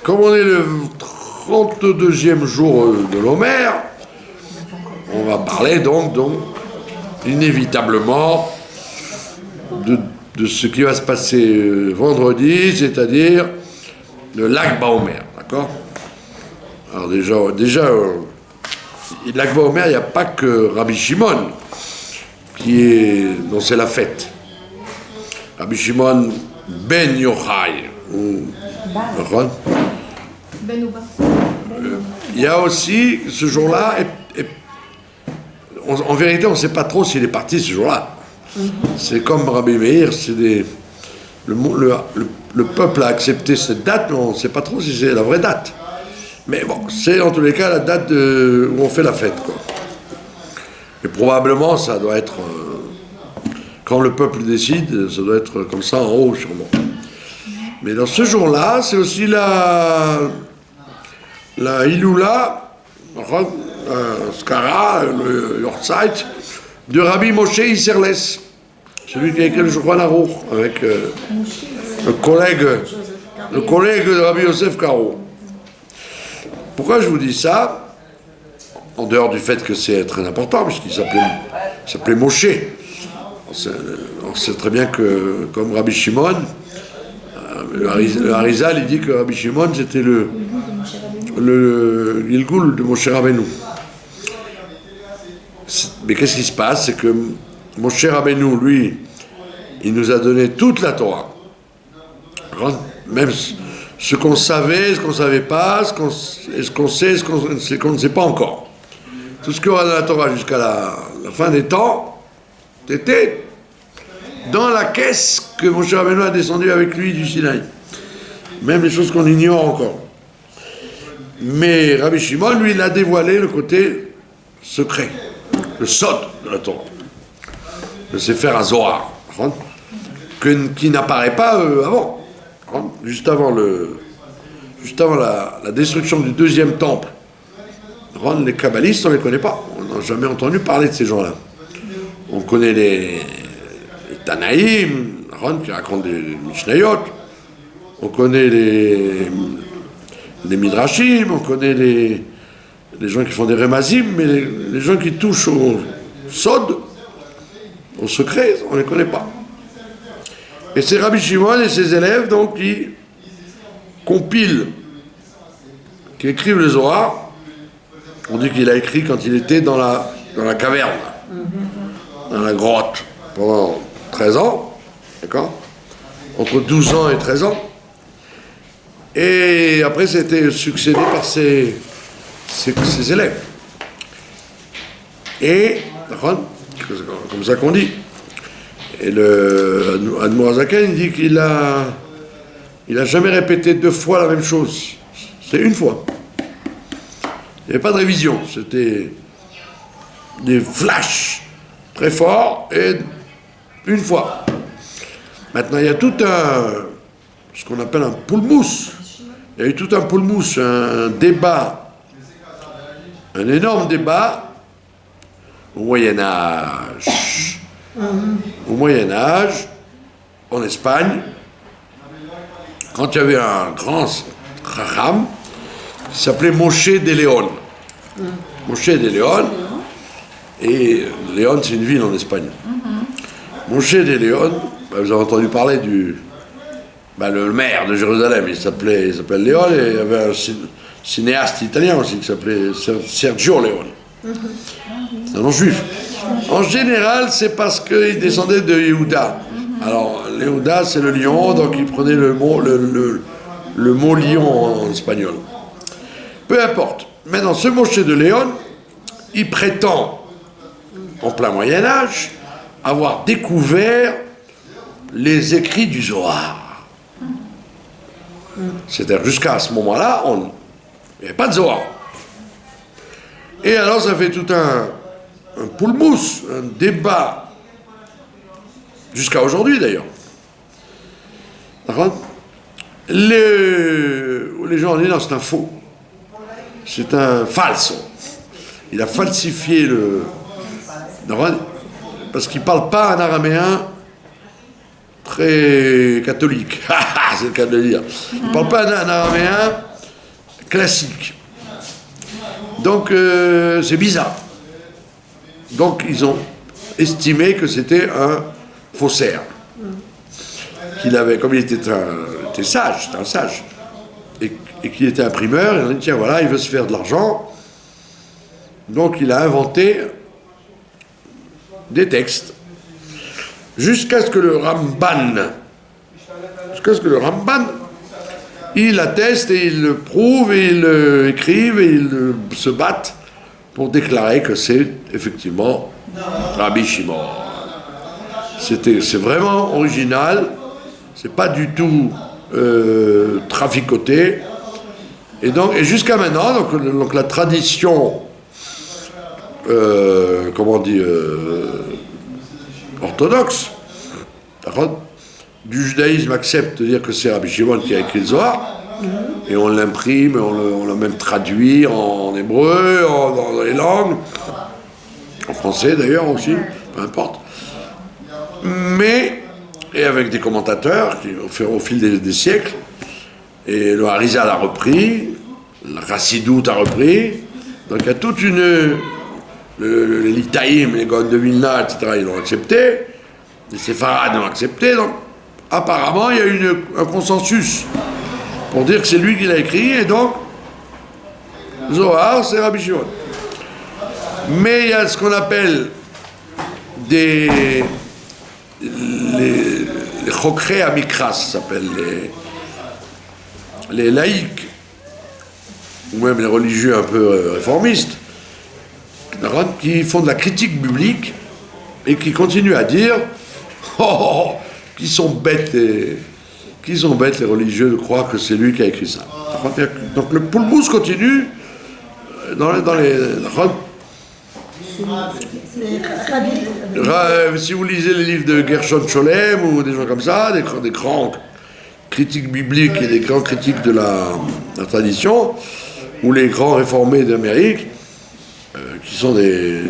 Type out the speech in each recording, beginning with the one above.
comme on est le 32e jour de l'Omer, on va parler donc inévitablement de ce qui va se passer vendredi, c'est-à-dire le Lag BaOmer, d'accord? Alors déjà Lag BaOmer, il n'y a pas que Rabbi Shimon dont c'est la fête. Rabbi Shimon Ben Yochai, Ben Ouba. il y a aussi ce jour-là, en vérité, on ne sait pas trop s'il est parti ce jour-là. C'est comme Rabbi Meir, le peuple a accepté cette date, mais on ne sait pas trop si c'est la vraie date. Mais bon, c'est en tous les cas la date où on fait la fête, quoi. Et probablement, ça doit être, quand le peuple décide, ça doit être comme ça en haut, sûrement. Mais dans ce jour-là, c'est aussi la Iloula, Skara, le Yortzeit, de Rabbi Moshe Isserles, celui qui a écrit le Shulchan Aruch, avec le collègue de Rabbi Yosef Karo. Pourquoi je vous dis ça? En dehors du fait que c'est très important, puisqu'il s'appelait Moshe. On sait très bien que, comme Rabbi Shimon, le Harizal, il dit que Rabbi Shimon, c'était le Gilgul de Moshe Rabbeinu. Mais qu'est-ce qui se passe? C'est que Moshe Rabbeinu, lui, il nous a donné toute la Torah. Même ce qu'on savait, ce qu'on ne savait pas, ce qu'on sait, ce qu'on ne sait pas encore. Tout ce qu'il y aura dans la Torah jusqu'à la fin des temps, c'était dans la caisse que Moshe Rabbeinu a descendu avec lui du Sinaï. Même les choses qu'on ignore encore. Mais Rabbi Shimon, lui, il a dévoilé le côté secret, le sod de la Torah, le Sefer HaZohar, qui n'apparaît pas avant, juste avant la destruction du deuxième temple. Les kabbalistes, on ne les connaît pas, on n'a jamais entendu parler de ces gens-là. On connaît les Tanaïm, qui racontent des Mishnayot, on connaît les Midrashim, on connaît les gens qui font des Remazim, mais les gens qui touchent au Sod, au secret, on ne les connaît pas. Et c'est Rabbi Shimon et ses élèves, donc, qui compilent, qui écrivent le Zohar. On dit qu'il a écrit quand il était dans la caverne, dans la grotte, pendant 13 ans, d'accord? Entre 12 ans et 13 ans. Et après, c'était succédé par ses élèves. Et, comme ça qu'on dit, et le Admor HaZaken, il dit qu'il a jamais répété 2 fois la même chose. C'est une fois. Il n'y avait pas de révision. C'était des flashs très forts et une fois. Maintenant, il y a ce qu'on appelle un poulmous. Il y a eu tout un poulmous, un débat, un énorme débat au Moyen-Âge. Au Moyen-Âge, en Espagne, quand il y avait un grand chacham qui s'appelait Moshe de León. Moshe de León, et León, c'est une ville en Espagne. Moshe de León, vous avez entendu parler le maire de Jérusalem, il s'appelle Léon, et il y avait un cinéaste italien aussi qui s'appelait Sergio Leone. C'est un nom juif. En général, c'est parce qu'il descendait de Yehuda. Alors, Yehuda, c'est le lion, donc il prenait le mot lion en espagnol. Peu importe. Maintenant, ce Moshe de Léon, il prétend, en plein Moyen-Âge, avoir découvert les écrits du Zohar. C'est-à-dire, jusqu'à ce moment-là, il n'y avait pas de Zohar. Et alors, ça fait tout un poulmous, un débat, jusqu'à aujourd'hui d'ailleurs. Les gens disent non, c'est un faux. C'est un falso. Il a falsifié parce qu'il ne parle pas un araméen très catholique. C'est le cas de le dire. Il ne parle pas un araméen classique. Donc c'est bizarre. Donc ils ont estimé que c'était un faussaire. Qu'il avait, comme il était sage, c'était un sage, et qu'il était imprimeur, il a dit tiens voilà, il veut se faire de l'argent. Donc il a inventé des textes. Jusqu'à ce que le Ramban, il atteste et il le prouve et il le écrive et il se batte pour déclarer que c'est effectivement Rabbi Shimon. C'est vraiment original, c'est pas du tout traficoté. Et jusqu'à maintenant, donc la tradition, orthodoxe, du judaïsme accepte de dire que c'est Rabbi Shimon qui a écrit le Zohar, et on l'imprime, on l'a même traduit en hébreu, dans les langues, en français d'ailleurs aussi, peu importe. Mais, et avec des commentateurs qui ont fait au fil des siècles, et le Harizal a repris, le Chassidout a repris, donc il y a toute les Litaïm, les Gaon de Vilna, etc., ils l'ont accepté, les Séfarades l'ont accepté, donc apparemment il y a un consensus pour dire que c'est lui qui l'a écrit, et donc Zohar, c'est Rabbi Shimon. Mais il y a ce qu'on appelle les Chokrei Amikras, ça s'appelle les laïcs, ou même les religieux un peu réformistes, qui font de la critique biblique et qui continuent à dire qu'ils sont bêtes les religieux de croire que c'est lui qui a écrit ça. Donc le poulbous continue dans les si vous lisez les livres de Gershon Scholem ou des gens comme ça, des grands critiques bibliques et des grands critiques de la tradition, ou les grands réformés d'Amérique, qui sont des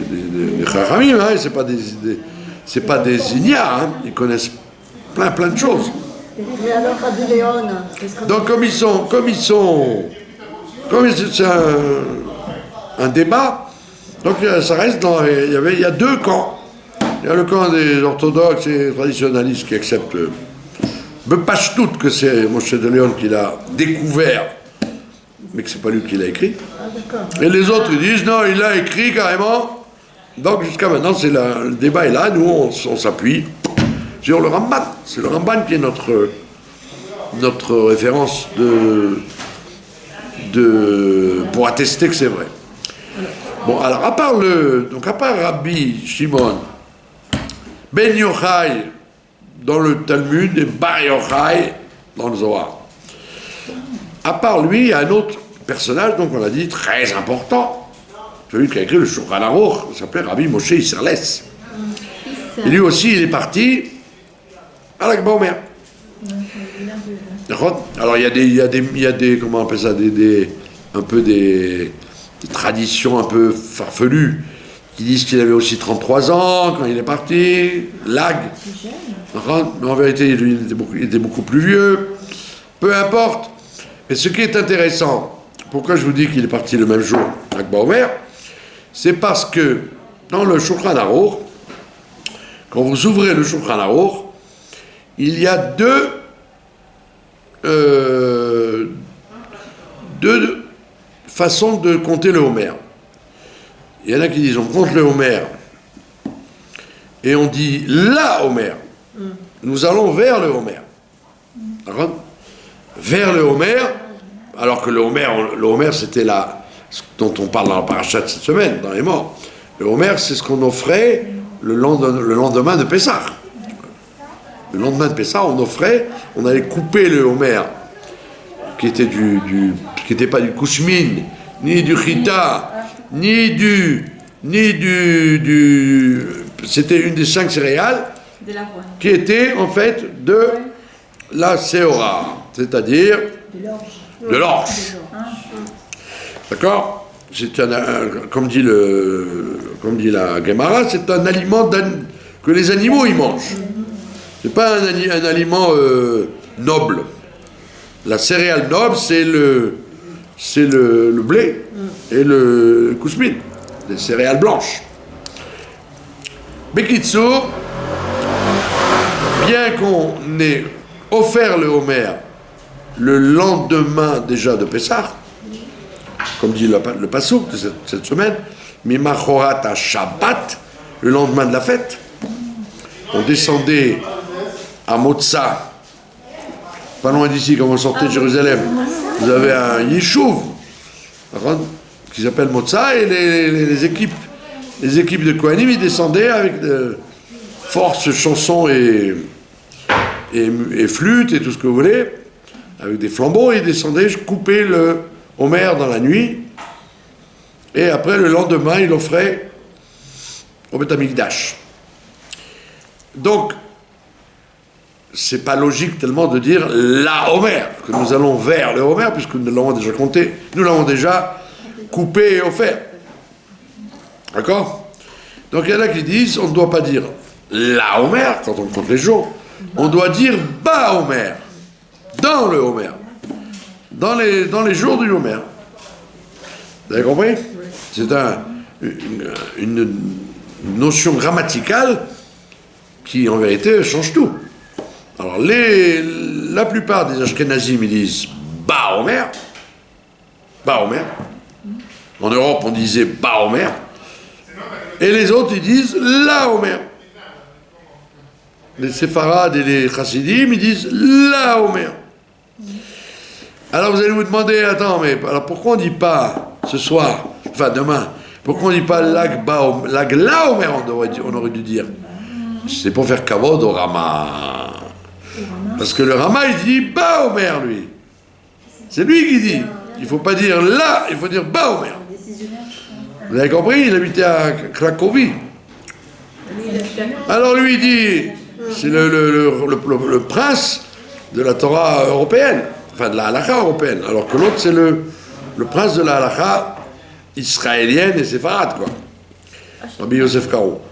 Chachamim, hein, c'est pas des ignares, hein, ils connaissent plein de choses. Et alors Rabbi Léon, donc comme c'est un débat, donc ça reste il y a deux camps. Il y a le camp des orthodoxes et traditionnalistes qui acceptent Bepashtout que c'est Moshe de Léon qui l'a découvert, mais que c'est pas lui qui l'a écrit. Et les autres ils disent non, il l'a écrit carrément. Donc jusqu'à maintenant le débat est là, nous on s'appuie sur le Ramban. C'est le Ramban qui est notre référence pour attester que c'est vrai. Bon, alors à part Rabbi Shimon Ben Yochai dans le Talmud et Bar Yochai dans le Zohar, à part lui, il y a un autre personnage, donc on l'a dit, très important, celui qui a écrit le Shulchan Aruch, il s'appelait Rabbi Moshe Isserles. Et lui aussi, il est parti à la Baomer. Alors il y a des comment on appelle ça, des traditions un peu farfelues qui disent qu'il avait aussi 33 ans quand il est parti, Lag. Mais en vérité, il était beaucoup plus vieux. Peu importe. Et ce qui est intéressant, pourquoi je vous dis qu'il est parti le même jour avec Baomer, c'est parce que dans le Shulchan Aruch, quand vous ouvrez le Shulchan Aruch, il y a deux façons de compter le Homer. Il y en a qui disent on compte le Homer et on dit la Homer. Nous allons vers le Homer. D'accord ? Vers le Homer, alors que le Homer c'était ce dont on parle dans la paracha de cette semaine, dans les morts. Le Homer, c'est ce qu'on offrait le lendemain de Pessah. Le lendemain de Pessah, on allait couper le Homer, qui était qui n'était pas du kousmine, ni du chita, ni du c'était une des 5 céréales qui était en fait de la seora, c'est-à-dire de l'orge. D'accord ? Comme dit la Gemara, c'est un aliment que les animaux y mangent. C'est pas un aliment noble. La céréale noble, c'est c'est le blé et le kousmin, les céréales blanches. Bekitsour, bien qu'on ait offert le Homer le lendemain déjà de Pessah, comme dit le Passouk de cette semaine, Mimachorat à Shabbat, le lendemain de la fête, on descendait à Motza, pas loin d'ici, quand vous sortez de Jérusalem, vous avez un Yishuv qui s'appelle Motza, et les équipes de Kohanim, ils descendaient avec force, chansons et flûtes et tout ce que vous voulez, avec des flambeaux, ils descendaient, coupaient le Homer dans la nuit, et après le lendemain, ils l'offraient au Beth Amikdash. Donc, c'est pas logique tellement de dire la Homer, que nous allons vers le Homer, puisque nous l'avons déjà compté, nous l'avons déjà coupé et offert. D'accord? Donc il y en a qui disent, on ne doit pas dire la Homer, quand on compte les jours, on doit dire Ba Homer, dans le Homer, dans les jours du Homer. Vous avez compris? C'est une notion grammaticale qui en vérité change tout. Alors la plupart des Ashkenazim ils disent Ba Homer. Ba Homer. En Europe on disait Ba Homer. Et les autres ils disent La Homer. Les Séfarades et les Chassidim ils disent La Homer. Alors vous allez vous demander, attends, mais alors pourquoi on ne dit pas ce soir, enfin demain, pourquoi on ne dit pas Lag La Homer, on aurait dû dire. C'est pour faire kavod au Rama. Parce que le Rama il dit Ba Homer lui. C'est lui qui dit. Il ne faut pas dire là, il faut dire Ba Homer. Vous avez compris? Il habitait à Cracovie. Alors lui il dit, c'est le prince de la Torah européenne, enfin de la halakha européenne, alors que l'autre c'est le prince de la halakha israélienne et séfarade, quoi. Rabbi Yosef Caro,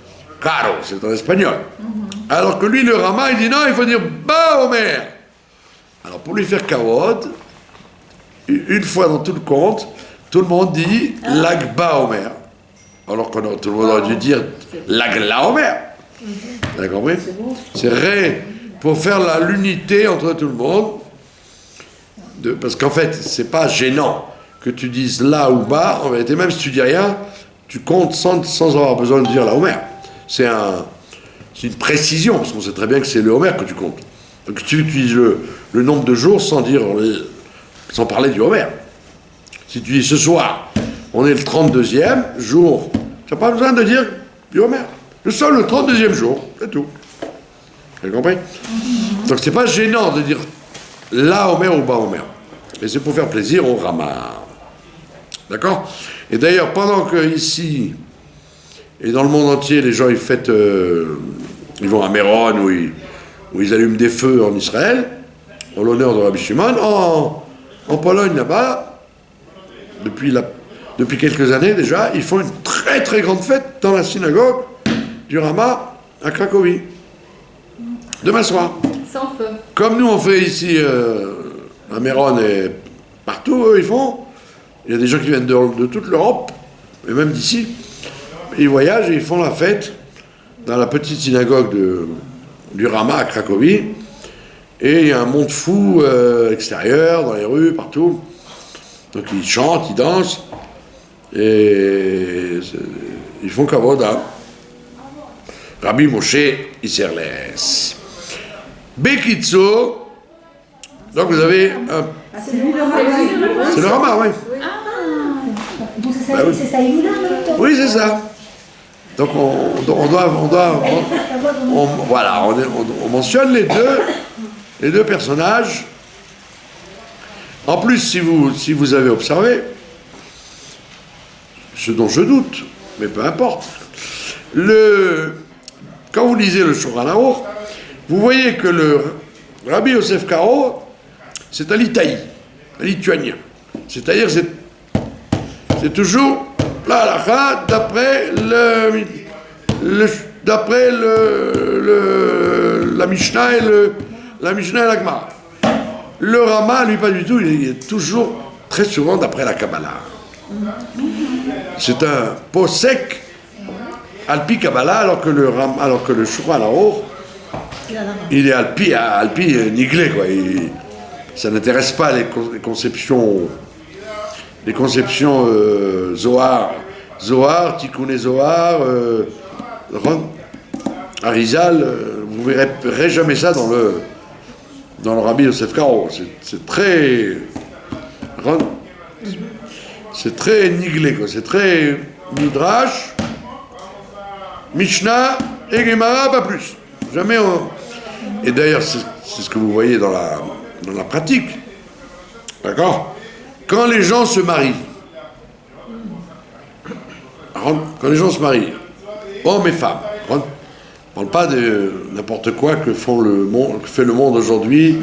c'est en espagnol. Alors que lui, le Rama, il dit non, il faut dire Ba Homer. Alors pour lui faire kavod, une fois dans tout le conte, tout le monde dit Lag Ba Homer. Alors que tout le monde aurait dû dire Lag La Homer. Vous avez compris? C'est vrai, pour faire l'unité entre tout le monde, parce qu'en fait, c'est pas gênant que tu dises là ou bas, en vérité, même si tu dis rien, tu comptes sans avoir besoin de dire la Homer. C'est une précision, parce qu'on sait très bien que c'est le Homer que tu comptes. Donc tu utilises le nombre de jours sans parler du Homer. Si tu dis ce soir, on est le 32e jour, tu n'as pas besoin de dire du Homer. Nous sommes le 32e jour, c'est tout. Vous avez compris? Donc c'est pas gênant de dire la Homer ou bas Homer. Mais c'est pour faire plaisir au Rama. D'accord? Et d'ailleurs, pendant que ici et dans le monde entier, les gens ils fêtent, ils vont à Méron où ils allument des feux en Israël, en l'honneur de Rabbi Shimon, en Pologne là-bas, depuis quelques années déjà, ils font une très très grande fête dans la synagogue du Rama à Cracovie. Demain soir. Sans feu. Comme nous on fait ici à Méron et partout, eux ils font. Il y a des gens qui viennent de toute l'Europe, et même d'ici. Ils voyagent et ils font la fête dans la petite synagogue du Rama à Cracovie. Et il y a un monde fou extérieur, dans les rues, partout. Donc ils chantent, ils dansent. Et ils font kavod à Rabbi Moshe Isserles. Bekitso. Donc vous avez un... C'est lui le Rama. C'est le Rama, oui. Donc c'est ça, il là, oui, c'est ça. Donc on mentionne les deux personnages. En plus, si vous avez observé, ce dont je doute, mais peu importe, quand vous lisez le Shulchan Aruch, vous voyez que le Rabbi Yosef Karo, c'est un litaï, un lituanien. C'est-à-dire, c'est toujours la halakha d'après la Mishnah et la Gemara. Le Rama, lui, pas du tout, il est toujours très souvent d'après la Kabbalah. C'est un posek alpi Kabbalah, alors que le Shulchan Aruch, il est alpi niglé, quoi. Ça n'intéresse pas les conceptions Zohar, Tikkun Zohar, Arizal, vous verrez jamais ça dans le Rabbi Yosef Karo. C'est très niglé, quoi. C'est très Midrash, Mishnah et Gemara, pas plus. Jamais Et d'ailleurs, c'est ce que vous voyez dans la pratique. D'accord? Quand les gens se marient, hommes et femmes, on ne parle pas de n'importe quoi que fait le monde aujourd'hui,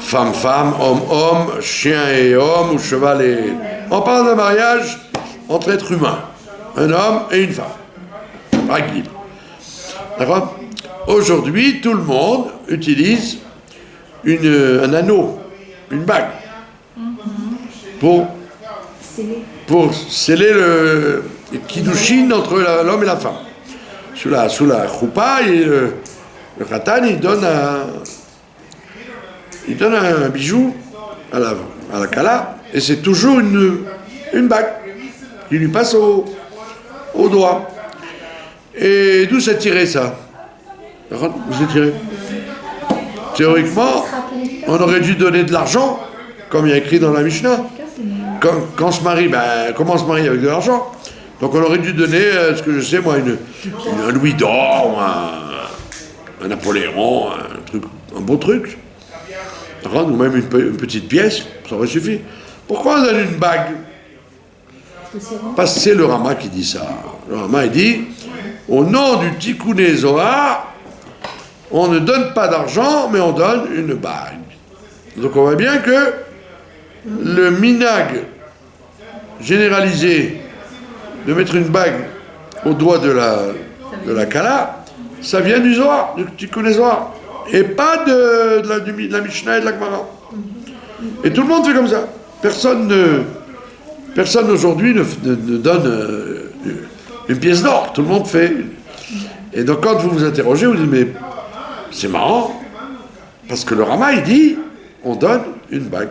femme, homme, chien et homme, ou cheval et... On parle d'un mariage entre êtres humains, un homme et une femme. Tranquille. D'accord? Aujourd'hui, tout le monde utilise un anneau, une bague, pour sceller le kiddushin entre l'homme et la femme. Sous la choupa, le khatan, il donne un bijou à la kala, et c'est toujours une bague qui lui passe au doigt. Et d'où c'est tiré, ça? Vous c'est tiré? Théoriquement, on aurait dû donner de l'argent, comme il y a écrit dans la Mishnah. Quand on se marie, comment on se marie avec de l'argent? Donc on aurait dû donner, ce que je sais moi, un louis d'or, un Napoléon, un beau truc. Ou même une petite pièce, ça aurait suffi. Pourquoi on donne une bague? Parce que c'est le Rama qui dit ça. Le Rama, il dit, au nom du Tikkun Zohar, on ne donne pas d'argent, mais on donne une bague. Donc on voit bien que le minag généralisé de mettre une bague au doigt de la kala, ça vient du Zohar, du Tikkun Zohar, et pas de la Mishnah et de la Gemara. Et tout le monde fait comme ça. Personne aujourd'hui ne donne une pièce d'or. Tout le monde fait. Et donc quand vous vous interrogez, vous dites mais c'est marrant, parce que le Rama il dit on donne une bague.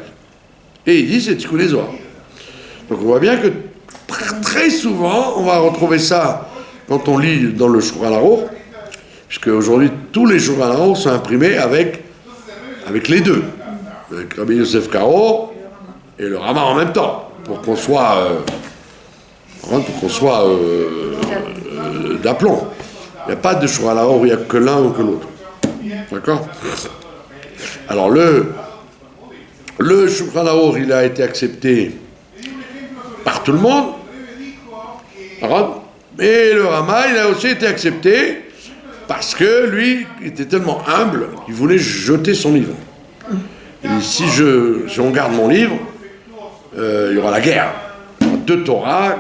Et il dit c'est Tikkun Zohar. Donc on voit bien que très souvent, on va retrouver ça quand on lit dans le Shulchan Aruch, puisque aujourd'hui tous les Shulchan Aruch sont imprimés avec les deux, avec Rabbi Yosef Karo et le Rama en même temps, pour qu'on soit d'aplomb. Il n'y a pas de Shulchan Aruch où il n'y a que l'un ou que l'autre. D'accord? Alors le Shulchan Aruch, il a été accepté par tout le monde, mais le Rama, il a aussi été accepté parce que lui, il était tellement humble qu'il voulait jeter son livre. Il dit, si on garde mon livre, il y aura la guerre. Deux Torah,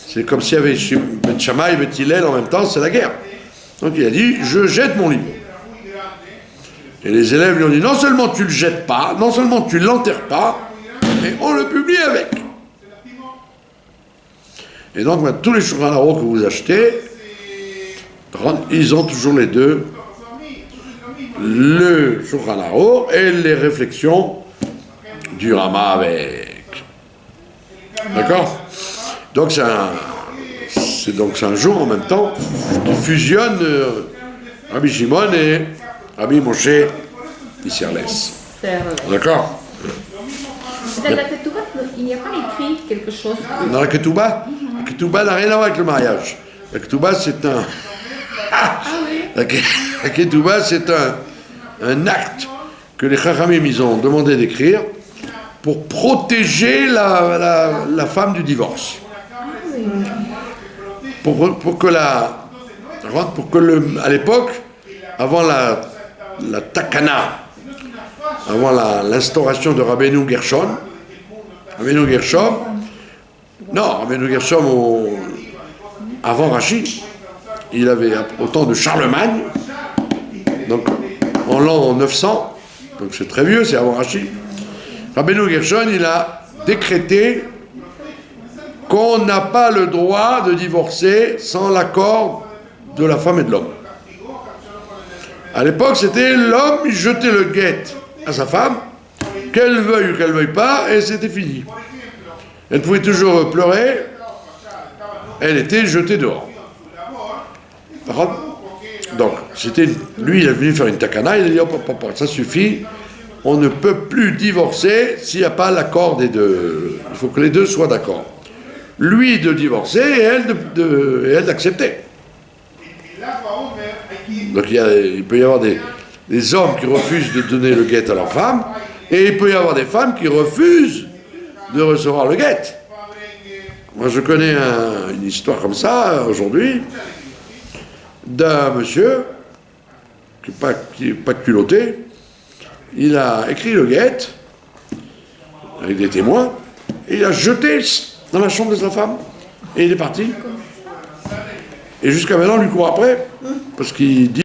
c'est comme s'il y avait Bet Shammai et Bet Hillel en même temps, c'est la guerre. Donc il a dit, je jette mon livre. Et les élèves lui ont dit, non seulement tu le jettes pas, non seulement tu l'enterres pas, mais on le publie avec. Et donc, tous les Shulchan Aruch que vous achetez, ils ont toujours les deux, le Shulchan Aruch et les réflexions du Rama avec. D'accord? Donc, c'est un jour en même temps qui fusionne Rabbi Shimon et Rabbi Moshe Isserles. D'accord? Dans la Ketouba, il n'y a pas écrit quelque chose. Dans la Ketouba n'a rien à voir avec le mariage. La Ketouba, c'est un... La Ketouba, c'est un acte que les Chachamim, ils ont demandé d'écrire pour protéger la femme du divorce. Pour que à l'époque, avant la Takana, avant l'instauration de Rabbeinu Gershom, avant Rashi, il avait au temps de Charlemagne, donc en l'an 900, donc c'est très vieux, c'est avant Rashi. Rabbeinu Gershom, il a décrété qu'on n'a pas le droit de divorcer sans l'accord de la femme et de l'homme. À l'époque, c'était l'homme, il jetait le guet à sa femme, qu'elle veuille ou qu'elle veuille pas, et c'était fini. Elle pouvait toujours pleurer, elle était jetée dehors. Par contre, donc, lui, il est venu faire une takana, il a dit, hop, ça suffit, on ne peut plus divorcer s'il n'y a pas l'accord des deux. Il faut que les deux soient d'accord. Lui de divorcer et elle d'accepter. Donc il peut y avoir des hommes qui refusent de donner le guet à leur femme, et il peut y avoir des femmes qui refusent de recevoir le guet. Moi je connais une histoire comme ça aujourd'hui, d'un monsieur qui n'est pas culotté. Il a écrit le guet avec des témoins, et il a jeté dans la chambre de sa femme, et il est parti. Et jusqu'à maintenant, on lui court après, parce qu'il dit